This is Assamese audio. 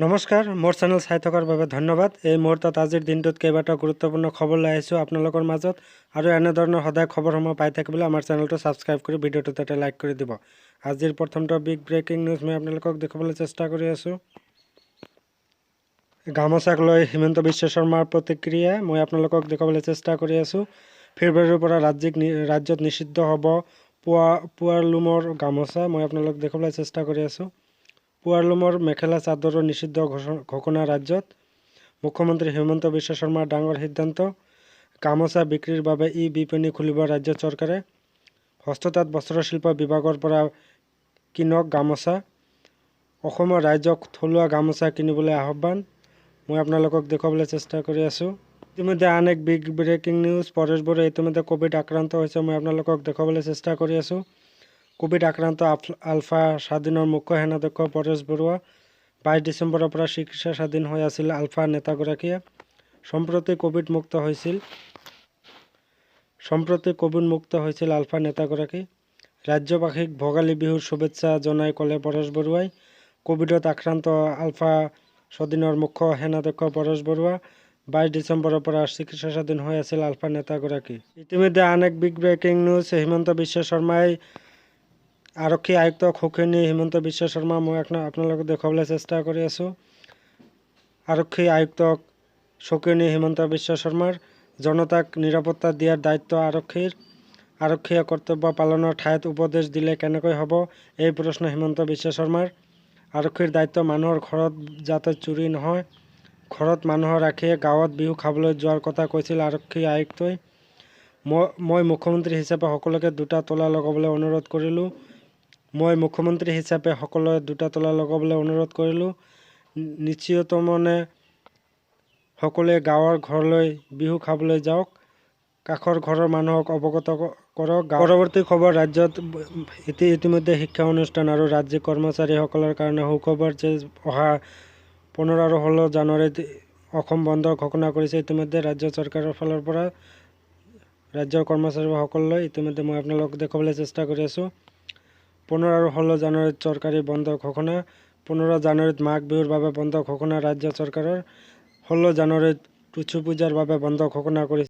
নমস্কাৰ, মোৰ চেনেল চাই থকাৰ বাবে ধন্যবাদ। এই মুহূৰ্তত আজিৰ দিনটোত কেইবাটাও গুৰুত্বপূৰ্ণ খবৰ লৈ আহিছোঁ আপোনালোকৰ মাজত। আৰু এনেধৰণৰ সদায় খবৰসমূহ পাই থাকিবলৈ আমাৰ চেনেলটো ছাবস্ক্ৰাইব কৰি ভিডিঅ'টোত এটা লাইক কৰি দিব। আজিৰ প্ৰথমটো বিগ ব্ৰেকিং নিউজ মই আপোনালোকক দেখুৱাবলৈ চেষ্টা কৰি আছোঁ। গামোচাক লৈ হিমন্ত বিশ্ব শৰ্মাৰ প্ৰতিক্ৰিয়া মই আপোনালোকক দেখুৱাবলৈ চেষ্টা কৰি আছোঁ। ফেব্ৰুৱাৰীৰ পৰা ৰাজ্যত নিষিদ্ধ হ'ব পোৱাৰলুমৰ গামোচা মই আপোনালোকক দেখুৱাবলৈ চেষ্টা কৰি আছোঁ। পোৱাৰলুমৰ মেখেলা চাদৰৰ নিষিদ্ধ ঘোষণা ৰাজ্যত। মুখ্যমন্ত্ৰী হিমন্ত বিশ্ব শৰ্মাৰ ডাঙৰ সিদ্ধান্ত। গামোচা বিক্ৰীৰ বাবে বিপণী খুলিব ৰাজ্য চৰকাৰে। হস্ততাঁত বস্ত্ৰশিল্প বিভাগৰ পৰা কিনক গামোচা। অসমৰ ৰাইজক থলুৱা গামোচা কিনিবলৈ আহ্বান মই আপোনালোকক দেখুৱাবলৈ চেষ্টা কৰি আছোঁ। ইতিমধ্যে আন এক big breaking news. Paresh Baruah ইতিমধ্যে ক'ভিড আক্ৰান্ত হৈছে মই আপোনালোকক দেখুৱাবলৈ চেষ্টা কৰি আছোঁ। ক'ভিড আক্ৰান্ত আলফা স্বাধীনৰ মুখ্য সেনাধ্যক্ষ পৰেশ বৰুৱা। 22 ডিচেম্বৰৰ পৰা চিকিৎসা স্বাধীন হৈ আছিল আলফা নেতাগৰাকীয়ে। সম্প্ৰতি ক'ভিড মুক্ত হৈছিল আলফা নেতাগৰাকী। ৰাজ্যবাসীক ভোগালী বিহুৰ শুভেচ্ছা জনাই ক'লে পৰেশ বৰুৱাই। ক'ভিডত আক্ৰান্ত আলফা স্বাধীনৰ মুখ্য সেনাধ্যক্ষ পৰেশ বৰুৱা। 22 ডিচেম্বৰৰ পৰা চিকিৎসা স্বাধীন হৈ আছিল আলফা নেতাগৰাকী। ইতিমধ্যে আন এক big breaking news. Himanta Biswa শৰ্মাই আৰক্ষী আয়ুক্তক সুখী নি হিমন্ত বিশ্ব শৰ্মা মই আপোনালোকক দেখুৱাবলৈ চেষ্টা কৰি আছোঁ। আৰক্ষী আয়ুক্তক চকী নি হিমন্ত বিশ্ব শৰ্মাৰ। জনতাক নিৰাপত্তা দিয়াৰ দায়িত্ব আৰক্ষীৰ। আৰক্ষীয়ে কৰ্তব্য পালনৰ ঠাইত উপদেশ দিলে কেনেকৈ হ'ব, এই প্ৰশ্ন হিমন্ত বিশ্ব শৰ্মাৰ। আৰক্ষীৰ দায়িত্ব মানুহৰ ঘৰত যাতে চুৰি নহয়। ঘৰত মানুহ ৰাখিয়ে গাঁৱত বিহু খাবলৈ যোৱাৰ কথা কৈছিল আৰক্ষী আয়ুক্তই। মই মুখ্যমন্ত্ৰী হিচাপে সকলোকে দুটা তলা লগাবলৈ অনুৰোধ কৰিলোঁ। নিশ্চিতমনে সকলোৱে গাঁৱৰ ঘৰলৈ বিহু খাবলৈ যাওক। কাষৰ ঘৰৰ মানুহক অৱগত কৰক। পৰৱৰ্তী খবৰ। ৰাজ্যত ইতিমধ্যে শিক্ষা অনুষ্ঠান আৰু ৰাজ্যিক কৰ্মচাৰীসকলৰ কাৰণে সুখবৰ যে অহা 15 আৰু 16 জানুৱাৰীত অসম বন্ধৰ ঘোষণা কৰিছে ইতিমধ্যে ৰাজ্য চৰকাৰৰ ফালৰ পৰা ৰাজ্যৰ কৰ্মচাৰীসকললৈ। ইতিমধ্যে মই আপোনালোকক দেখুৱাবলৈ চেষ্টা কৰি আছোঁ। 15 আৰু 16 জানুৱাৰীত চৰকাৰী বন্ধ ঘোষণা। 15 জানুৱাৰীত মাঘ বিহুৰ বাবে বন্ধ ঘোষণা ৰাজ্য চৰকাৰৰ। 16 জানুৱাৰীত টুচু পূজাৰ বাবে বন্ধ ঘোষণা কৰিছে